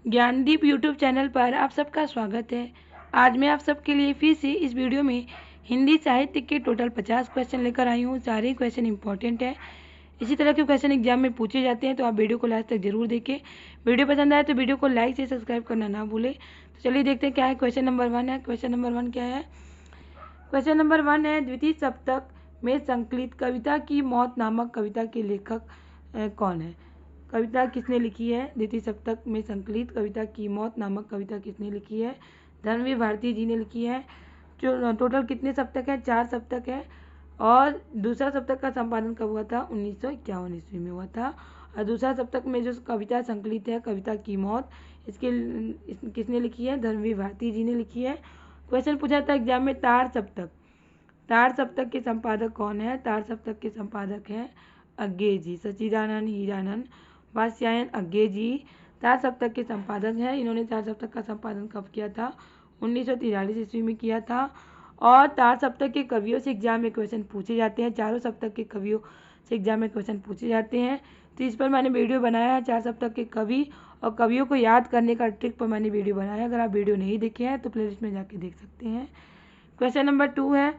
Gyandeep YouTube channel पर आप सबका स्वागत है। आज मैं आप सबके लिए फिर से इस वीडियो में हिंदी साहित्य के टोटल 50 क्वेश्चन लेकर आई हूँ। सारे क्वेश्चन इंपॉर्टेंट है। इसी तरह के क्वेश्चन एग्जाम में पूछे जाते हैं, तो आप वीडियो को लास्ट तक जरूर देखें। वीडियो पसंद आए तो वीडियो को लाइक से सब्सक्राइब करना ना भूलें। तो चलिए देखते हैं क्या है। क्वेश्चन नंबर 1 है। क्वेश्चन नंबर 1 क्या है? क्वेश्चन नंबर 1 है, द्वितीय सप्तक में संकलित कविता की मौत नामक कविता के लेखक कौन है? कविता किसने लिखी है? द्वितीय सप्तक में संकलित कविता की मौत नामक कविता किसने लिखी है? धर्मवीर भारती जी ने लिखी है। जो टोटल कितने सप्तक है? 4 सप्तक है। और दूसरा सप्तक का संपादन कब हुआ था? 1951 ईस्वी में हुआ था। और दूसरा सप्तक में जो कविता संकलित है कविता की मौत, किसने लिखी है? धर्मवीर भारती जी ने लिखी है। क्वेश्चन पूछा था एग्जाम में, तार सप्तक। तार सप्तक के संपादक कौन है? तार सप्तक के संपादक हैं अज्ञे जी। सच्चिदानंद हीरानंद वात्स्यायन अज्ञे जी तार सप्तक के संपादक हैं। इन्होंने तार सप्तक का संपादन कब किया था? 1943 ईस्वी में किया था। और तार सप्तक के कवियों से एग्जाम में क्वेश्चन पूछे जाते हैं। चारों सप्तक के कवियों से एग्जाम में क्वेश्चन पूछे जाते हैं। तो इस पर मैंने वीडियो बनाया है, 4 सप्तक के कवि और कवियों को याद करने का ट्रिक पर मैंने वीडियो बनाया है। अगर आप वीडियो नहीं देखे हैं तो प्लेलिस्ट में जाके देख सकते हैं। क्वेश्चन नंबर 2 है।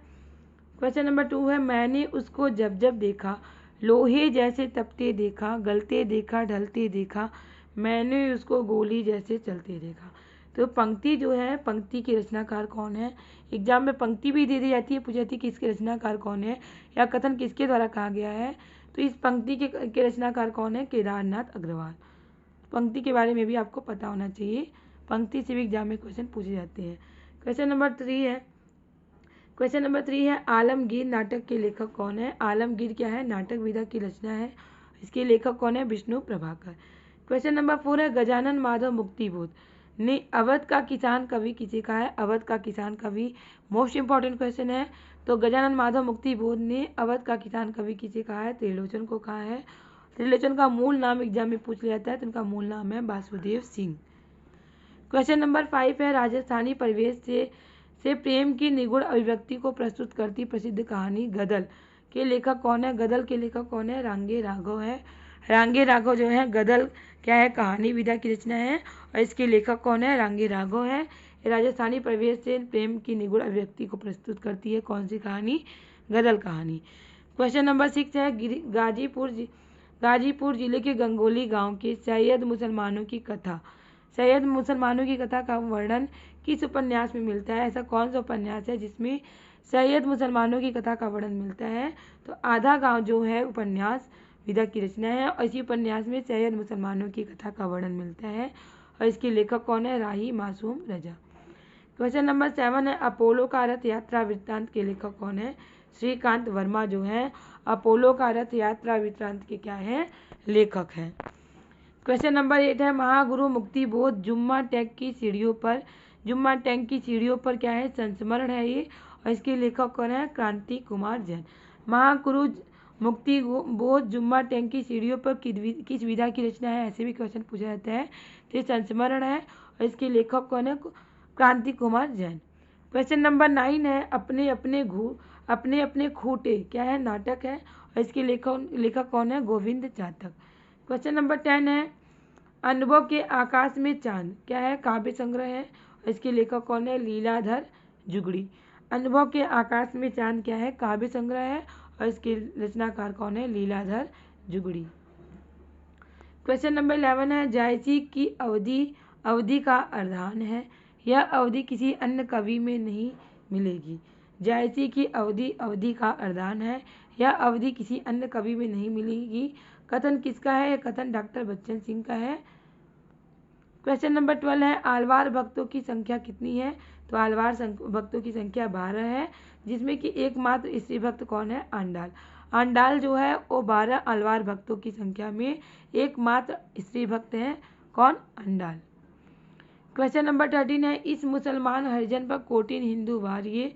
क्वेश्चन नंबर 2 है, मैंने उसको जब जब देखा, लोहे जैसे तपते देखा, गलते देखा, ढलते देखा, मैंने उसको गोली जैसे चलते देखा। तो पंक्ति जो है, पंक्ति के रचनाकार कौन है? एग्जाम में पंक्ति भी दे दी जाती है, पूछी जाती है कि इसके रचनाकार कौन है या कथन किसके द्वारा कहा गया है। तो इस पंक्ति के रचनाकार कौन है? केदारनाथ अग्रवाल। पंक्ति के बारे में भी आपको पता होना चाहिए, पंक्ति से भी एग्जाम में क्वेश्चन पूछे जाते हैं। क्वेश्चन नंबर 3 है। क्वेश्चन नंबर 3 है, आलमगीर नाटक के लेखक कौन है? आलमगीर क्या है? नाटक विधा की रचना है। इसके लेखक कौन है? विष्णु प्रभाकर। क्वेश्चन नंबर 4 है, गजानन माधव मुक्तिबोध ने अवध का किसान कवि किसे कहा है? अवध का किसान कवि मोस्ट इंपॉर्टेंट क्वेश्चन है। तो गजानन माधव मुक्तिबोध ने अवध का किसान कवि किसे कहा है? त्रिलोचन को कहा है। त्रिलोचन का मूल नाम एग्जाम में पूछ लिया जाता है, तो उनका मूल नाम है वासुदेव सिंह। क्वेश्चन नंबर 5 है, राजस्थानी परिवेश से प्रेम की निगूढ़ अभिव्यक्ति को प्रस्तुत करती प्रसिद्ध कहानी गदल के लेखक कौन है? गदल के लेखक कौन है? रांगे राघव है। रांगे राघव जो है, गदल क्या है? कहानी विधा की रचना है और इसके लेखक कौन है? रांगे राघव है। राजस्थानी परिवेश से प्रेम की निगूढ़ अभिव्यक्ति को प्रस्तुत करती है कौन सी कहानी? गदल कहानी। क्वेश्चन नंबर 6 है, गाजीपुर जिले के गंगोली गांव के सैयद मुसलमानों की कथा, सैयद मुसलमानों की कथा का वर्णन किस उपन्यास में मिलता है? ऐसा कौन सा उपन्यास है जिसमें सैयद मुसलमानों की कथा का वर्णन मिलता है? तो आधा गांव जो है उपन्यास विधा की रचना है और इसी उपन्यास में सैयद मुसलमानों की कथा का वर्णन मिलता है और इसके लेखक कौन है? राही मासूम रजा। क्वेश्चन नंबर 7 है, अपोलो का रथ यात्रा वृत्तांत के लेखक कौन है? श्रीकांत वर्मा जो है अपोलो का रथ यात्रा वृत्तांत के क्या है? लेखक हैं। क्वेश्चन नंबर 8 है, महागुरु मुक्तिबोध जुम्मा टैंक की सीढ़ियों पर, जुम्मा टैंक की सीढ़ियों पर क्या है? संस्मरण है ये और इसके लेखक कौन है? क्रांति कुमार जैन। महागुरु मुक्तिबोध जुम्मा टैंक की सीढ़ियों पर किस विधा की रचना है? ऐसे भी क्वेश्चन पूछा जाता है। तो ये संस्मरण है और इसके लेखक कौन है? क्रांति कुमार जैन। क्वेश्चन नंबर 9 है, अपने अपने खूटे क्या है? नाटक है और इसके लेखक कौन है? गोविंद चातक। क्वेश्चन नंबर 10 है, अनुभव के आकाश में चांद क्या है? काव्य संग्रह है और इसके लेखक कौन है? लीलाधर जुगड़ी। अनुभव के आकाश में चांद क्या है? काव्य संग्रह है और इसके रचनाकार कौन है? लीलाधर जुगड़ी। क्वेश्चन नंबर 11 है, जायसी की अवधि का अर्धान है। यह अवधि किसी अन्य कवि में नहीं मिलेगी। जायसी की अवधि का अर्धान है। यह अवधि किसी अन्य कवि में नहीं मिलेगी। कथन किसका है? यह कथन डॉक्टर बच्चन सिंह का है। क्वेश्चन नंबर 12 है, आलवार भक्तों की संख्या कितनी है? तो आलवार भक्तों की संख्या 12 है, जिसमें कि एकमात्र स्त्री भक्त कौन है? आंडाल। आंडाल जो है वो 12 आलवार भक्तों की संख्या में एकमात्र स्त्री भक्त हैं। कौन? आंडाल। क्वेश्चन नंबर 13 है, इस मुसलमान हरिजन पर कोटिन हिंदू वार, ये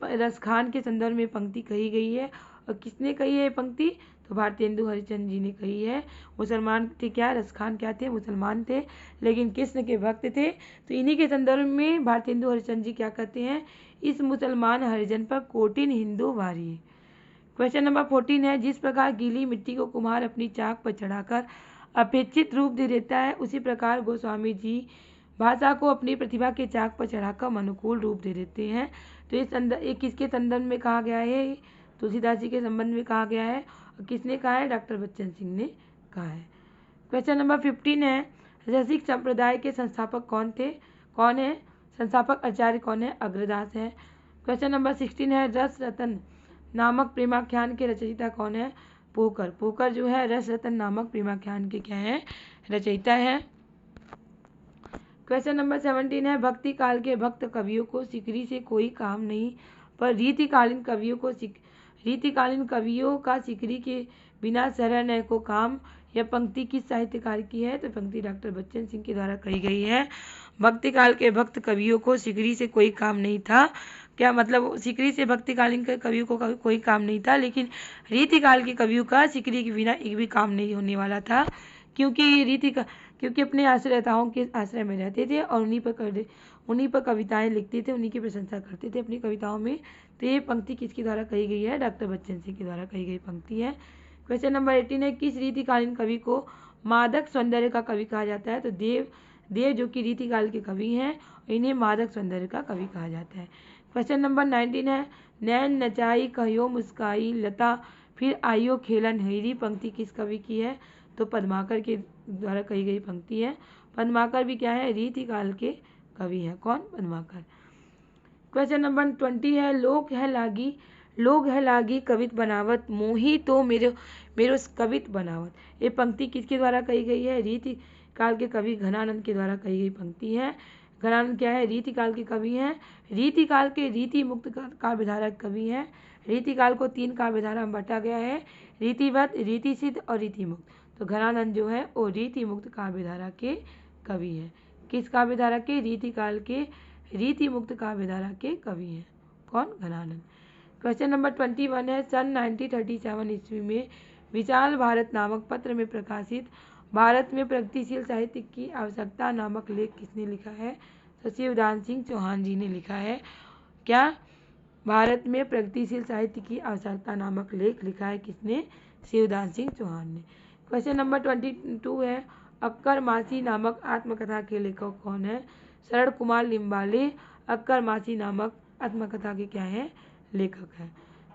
रसखान के संदर्भ में पंक्ति कही गई है और किसने कही है ये पंक्ति? तो भारतेंदु हरिचंद जी ने कही है। मुसलमान थे क्या? रसखान क्या थे? मुसलमान थे, लेकिन कृष्ण के भक्त थे। तो इन्हीं के संदर्भ में भारतेंदु हरिचंद जी क्या कहते हैं? इस मुसलमान हरिजन पर कोटिन हिंदू वारिये। क्वेश्चन नंबर 14 है, जिस प्रकार गीली मिट्टी को कुम्हार अपनी चाक पर चढ़ाकर अपेक्षित रूप दे देता है, उसी प्रकार गोस्वामी जी भाषा को अपनी प्रतिभा के चाक पर चढ़ाकर अनुकूल रूप दे देते हैं। तो ये किसके संदर्भ में कहा गया है? तुलसीदास जी के संबंध में कहा गया है। और किसने कहा है? डॉक्टर बच्चन सिंह ने कहा है। क्वेश्चन नंबर 15 है, रसिक संप्रदाय के संस्थापक कौन थे? कौन है संस्थापक? आचार्य कौन है? अग्रदास है। क्वेश्चन नंबर 16 है, रस रतन नामक प्रेमाख्यान के रचयिता कौन है? पोकर। पोकर जो है रस रतन नामक प्रेमाख्यान के क्या है? रचयिता है। क्वेश्चन नंबर 17 है, भक्ति काल के भक्त कवियों को सिकरी से कोई काम नहीं, पर रीतिकालीन कवियों का सिकरी के बिना सरह न को काम। यह पंक्ति किस साहित्यकार की है? तो पंक्ति डॉक्टर बच्चन सिंह के द्वारा कही गई है। भक्ति काल के भक्त कवियों को सिकरी से कोई काम नहीं था। क्या मतलब? सिकरी से भक्तिकालीन के कवियों को कोई काम नहीं था, लेकिन रीतिकाल के कवियों का सिकरी के बिना एक भी काम नहीं होने वाला था, क्योंकि अपने आश्रयताओं के आश्रय में रहते थे और उन्हीं पर कविताएं लिखते थे, उन्हीं की प्रशंसा करते थे अपनी कविताओं में। तो ये पंक्ति किसके द्वारा कही गई है? डॉक्टर बच्चन सिंह के द्वारा कही गई पंक्ति है। क्वेश्चन नंबर 18 है, किस रीतिकालीन कवि को मादक सौंदर्य का कवि कहा जाता है? तो देव जो कि रीतिकाल के कवि हैं, इन्हें मादक सौंदर्य का कवि कहा जाता है। क्वेश्चन नंबर 19 है, नैन नचाई कहियो मुस्काई लता फिर आइयो खेलन हेरी। पंक्ति किस कवि की है? तो पद्माकर के द्वारा कही गई पंक्ति है। पद्माकर भी क्या है? रीतिकाल के कवि हैं। कौन? पद्माकर। क्वेश्चन नंबर 20 है, लोग है लागी कवित बनावत मोही तो मेरो कवित बनावत। ये पंक्ति किसके द्वारा कही गई है? रीतिकाल के कवि घनानंद के द्वारा कही गई पंक्ति है। घनानंद क्या है? रीतिकाल के कवि हैं। रीतिकाल के रीति मुक्त काव्यधारक कवि हैं। रीतिकाल को 3 काव्यधारा में बांटा गया है, रीतिवत, रीति सिद्ध और रीति मुक्त। तो घनानंद जो है वो रीति मुक्त काव्यधारा के कवि हैं। किस काव्यधारा के? रीतिकाल के रीति मुक्त काव्यधारा के कवि हैं। कौन? घनानंद। क्वेश्चन नंबर 21 है, सन 1937 ईस्वी में विशाल भारत नामक पत्र में प्रकाशित भारत में प्रगतिशील साहित्य की आवश्यकता नामक लेख किसने लिखा है? तो शिवदान सिंह चौहान जी ने लिखा है। क्या? भारत में प्रगतिशील साहित्य की आवश्यकता नामक लेख लिखा है किसने? शिवदान सिंह चौहान ने। क्वेश्चन नंबर 22 है, अक्कर मासी नामक आत्मकथा के लेखक कौन है? शरण कुमार लिम्बाले अक्कर मासी नामक आत्मकथा के क्या है? लेखक है।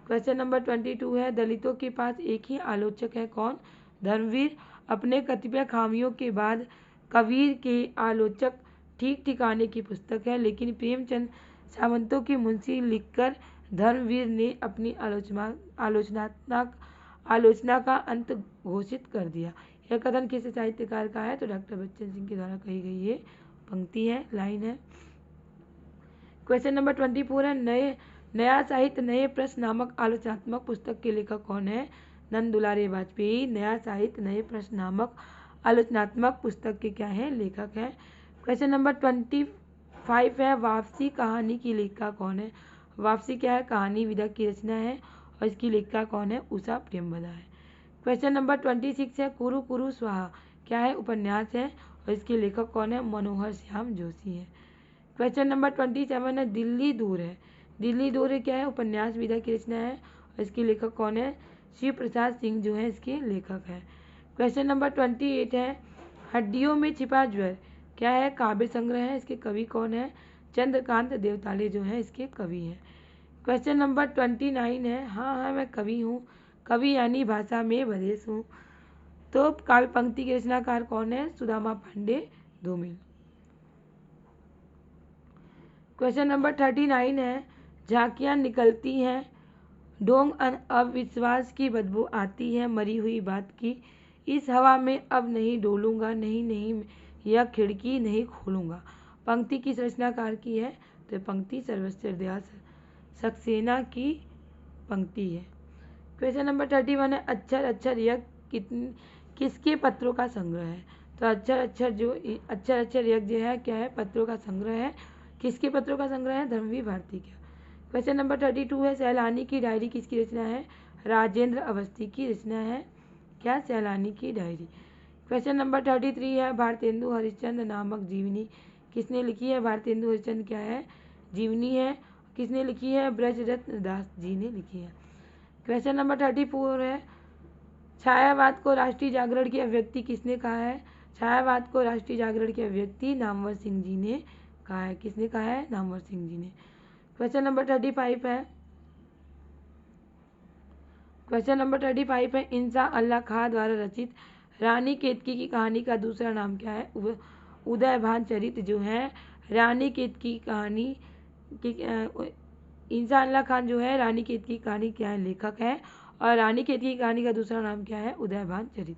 क्वेश्चन नंबर 22 है, दलितों के पास एक ही आलोचक है। कौन? धर्मवीर। अपने कतिपय खामियों के बाद कबीर के आलोचक ठीक ठिकाने की पुस्तक है, लेकिन प्रेमचंद सावंतों की मुंशी लिखकर धर्मवीर ने अपनी आलोचना का अंत घोषित कर दिया। यह कथन किस साहित्यकार का है? तो डॉक्टर बच्चन सिंह के द्वारा कही गई ये पंक्ति है, लाइन है। क्वेश्चन नंबर 24 है, नया साहित्य नए प्रश्न नामक आलोचनात्मक पुस्तक के लेखक कौन है? नंद दुलारे वाजपेयी नया साहित्य नए प्रश्न नामक आलोचनात्मक पुस्तक के क्या है? लेखक है। क्वेश्चन नंबर 25 है, वापसी कहानी की लेखिका कौन है? वापसी क्या है? कहानी विधा की रचना है और इसकी लेखिका कौन है? उषा प्रेमवदा है। क्वेश्चन नंबर 26 है, कुरु कुरु स्वाहा क्या है? उपन्यास है और इसके लेखक कौन है? मनोहर श्याम जोशी है। क्वेश्चन नंबर 27 है, दिल्ली दूर है। दिल्ली दूर है क्या है? उपन्यास विधा की रचना है और इसके लेखक कौन है? शिव प्रसाद सिंह जो है इसके लेखक है। क्वेश्चन नंबर 28 है, हड्डियों में छिपा ज्वर क्या है? काव्य संग्रह है, इसके कवि कौन है? चंद्रकांत देवताले जो है इसके कवि हैं। क्वेश्चन नंबर 29 है, हाँ मैं कवि हूँ, कवि यानी भाषा में भदेश हूँ। तो काव्य पंक्ति के रचनाकार कौन है? सुदामा पांडे धूमिल। क्वेश्चन नंबर 39 है, झांकियाँ निकलती हैं ढोंग अब विश्वास की बदबू आती है मरी हुई बात की, इस हवा में अब नहीं डोलूंगा, नहीं यह खिड़की नहीं खोलूंगा। पंक्ति किस रचनाकार की है? तो पंक्ति सर्वश्रेष्ठ दयाल सक्सेना की पंक्ति है। क्वेश्चन नंबर 31 है, अक्षर यज्ञ किसके पत्रों का संग्रह है? तो अक्षर यज्ञ है क्या है? पत्रों का संग्रह है। किसके पत्रों का संग्रह है? धर्मवीर भारती का। क्वेश्चन नंबर 32 है, सैलानी की डायरी किसकी रचना है? राजेंद्र अवस्थी की रचना है। क्या? सैलानी की डायरी। क्वेश्चन नंबर 33 है, भारतेंदु हरिश्चंद्र नामक जीवनी किसने लिखी है? भारतेंदु हरिश्चंद्र क्या है? जीवनी है। किसने लिखी है? ब्रजरत्न दास जी ने लिखी है। क्वेश्चन नंबर 34 है, छायावाद को राष्ट्रीय जागरण की अभिव्यक्ति किसने कहा है? छायावाद को राष्ट्रीय जागरण की अभिव्यक्ति नामवर सिंह जी ने कहा है। किसने कहा है? नामवर सिंह जी ने। क्वेश्चन नंबर 35 है। क्वेश्चन नंबर 35 है, इंसान अल्लाह खां द्वारा रचित रानी केतकी की कहानी का दूसरा नाम क्या है? उदयभान चरित जो है रानी केतकी की कहानी की इंसान अल्लाह खान जो है रानी केतकी की कहानी क्या है? लेखक है। और रानी केतकी की कहानी का दूसरा नाम क्या है? उदयभान चरित।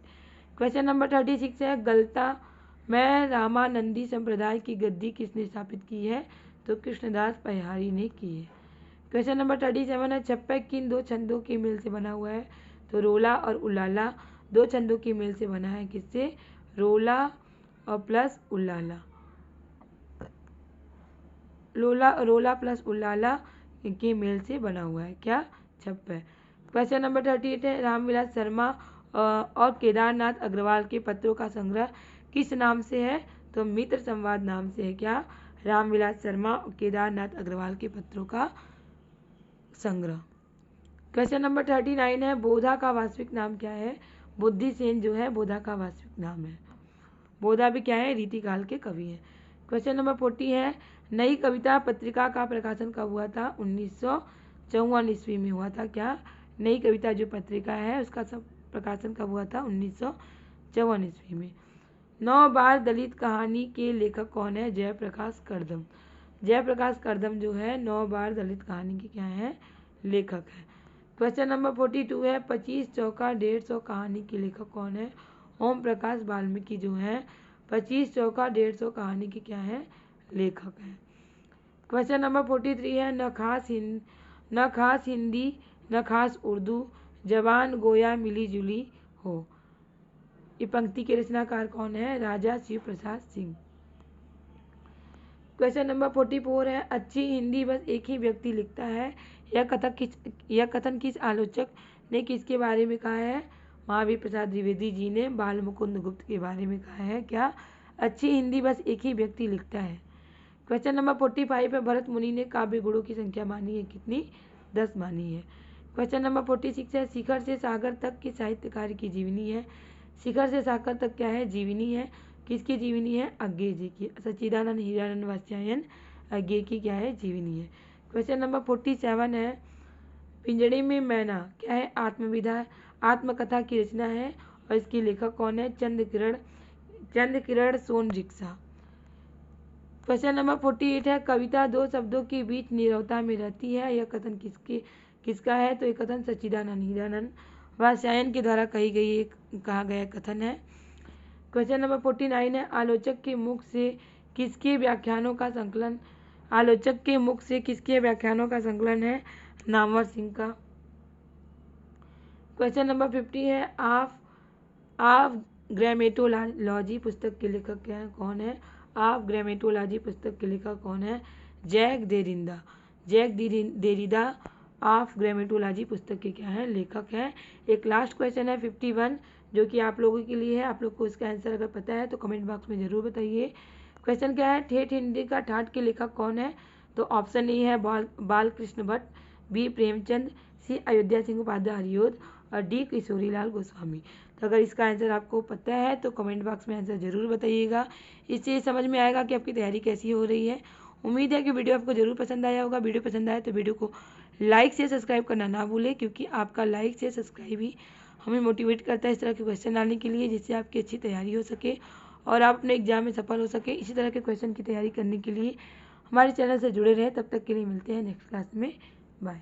क्वेश्चन नंबर 36 है, गलता में रामानंदी संप्रदाय की गद्दी किसने स्थापित की है? तो कृष्णदास पयहारी ने की है। क्वेश्चन नंबर 37 है, छप्पे किन दो छंदों के मेल से बना हुआ है? तो रोला और उलाला दो छंदों के मेल से बना है। किससे? रोला और प्लस उलाला। रोला प्लस उलाला के मेल से बना हुआ है क्या? छप्पे। क्वेश्चन नंबर 38 है, रामविलास शर्मा और केदारनाथ अग्रवाल के पत्रों का संग्रह किस नाम से है? तो मित्र संवाद नाम से है क्या? रामविलास शर्मा और केदारनाथ अग्रवाल के पत्रों का संग्रह। क्वेश्चन नंबर 39 है, बोधा का वास्तविक नाम क्या है? बुद्धि सेन जो है बोधा का वास्तविक नाम है। बोधा भी क्या है? रीतिकाल के कवि हैं। क्वेश्चन नंबर 40 है, नई कविता पत्रिका का प्रकाशन कब हुआ था? 1954 ईस्वी में हुआ था। क्या? नई कविता जो पत्रिका है उसका सब प्रकाशन कब हुआ था? 1954 ईस्वी में। 9 बार दलित कहानी के लेखक कौन है? जयप्रकाश करदम। जयप्रकाश करदम जो है 9 बार दलित कहानी के क्या है? लेखक है। क्वेश्चन नंबर 42 है, 25 चौका 150 कहानी के लेखक कौन है? ओम प्रकाश वाल्मीकि जो है 25 चौका 150 कहानी के क्या है? लेखक है। क्वेश्चन नंबर 43 है, न खास हिंदी न खास उर्दू जबान गोया मिली जुली हो। ये पंक्ति के रचनाकार कौन है? राजा शिव प्रसाद सिंह। क्वेश्चन नंबर 44 है, अच्छी हिंदी बस एक ही व्यक्ति लिखता है। यह कथन किस आलोचक ने किसके बारे में कहा है? महावीर प्रसाद द्विवेदी जी ने बाल मुकुंद गुप्त के बारे में कहा है। क्या? अच्छी हिंदी बस एक ही व्यक्ति लिखता है। क्वेश्चन नंबर 45 है, भरत मुनि ने काव्य गुणों की संख्या मानी है कितनी? 10 मानी है। क्वेश्चन नंबर 46 है, शिखर से सागर तक की साहित्यकार की जीवनी है। शिखर से सागर तक क्या है? जीवनी है। किसकी जीवनी है? अज्ञेय जी की। सच्चिदानंद हीरानंद वात्स्यायन अज्ञेय की क्या है? जीवनी है। क्वेश्चन नंबर 47 है, पिंजड़े में मैना क्या है? आत्मविधा आत्मकथा की रचना है और इसकी लेखक कौन है? चंद्र किरण सोन रिक्शा। क्वेश्चन नंबर 48 है, कविता दो शब्दों के बीच नीरवता में रहती है। यह कथन किसका है? तो यह कथन सच्चिदानंद हीरानंद वात्स्यायन के द्वारा कहा गया कथन है। क्वेश्चन नंबर 49 है, आलोचक के मुख से किसके व्याख्यानों का संकलन है? नामवर सिंह का। क्वेश्चन नंबर 50 है, ऑफ ग्रामेटोलॉजी पुस्तक के लेखक क्या है? कौन है? ऑफ ग्रामेटोलॉजी पुस्तक के लेखक कौन है? जैक देरिदा ऑफ ग्रामेटोलॉजी पुस्तक के क्या है? लेखक है। एक लास्ट क्वेश्चन है 51 जो कि आप लोगों के लिए है। आप लोग को इसका आंसर अगर पता है तो कमेंट बॉक्स में ज़रूर बताइए। क्वेश्चन क्या है, ठेठ हिंदी का ठाठ के लेखक कौन है? तो ऑप्शन ए है बाल कृष्ण भट्ट, बी प्रेमचंद, सी अयोध्या सिंह उपाध्याय हरिओद और डी किशोरीलाल गोस्वामी। तो अगर इसका आंसर आपको पता है तो कमेंट बॉक्स में आंसर ज़रूर बताइएगा। इससे समझ में आएगा कि आपकी तैयारी कैसी हो रही है। उम्मीद है कि वीडियो आपको ज़रूर पसंद आया होगा। वीडियो पसंद आए तो वीडियो को लाइक से सब्सक्राइब करना ना भूलें, क्योंकि आपका लाइक से सब्सक्राइब ही हमें मोटिवेट करता है इस तरह के क्वेश्चन लाने के लिए, जिससे आपकी अच्छी तैयारी हो सके और आप अपने एग्जाम में सफल हो सके। इसी तरह के क्वेश्चन की तैयारी करने के लिए हमारे चैनल से जुड़े रहें। तब तक के लिए मिलते हैं नेक्स्ट क्लास में। बाय।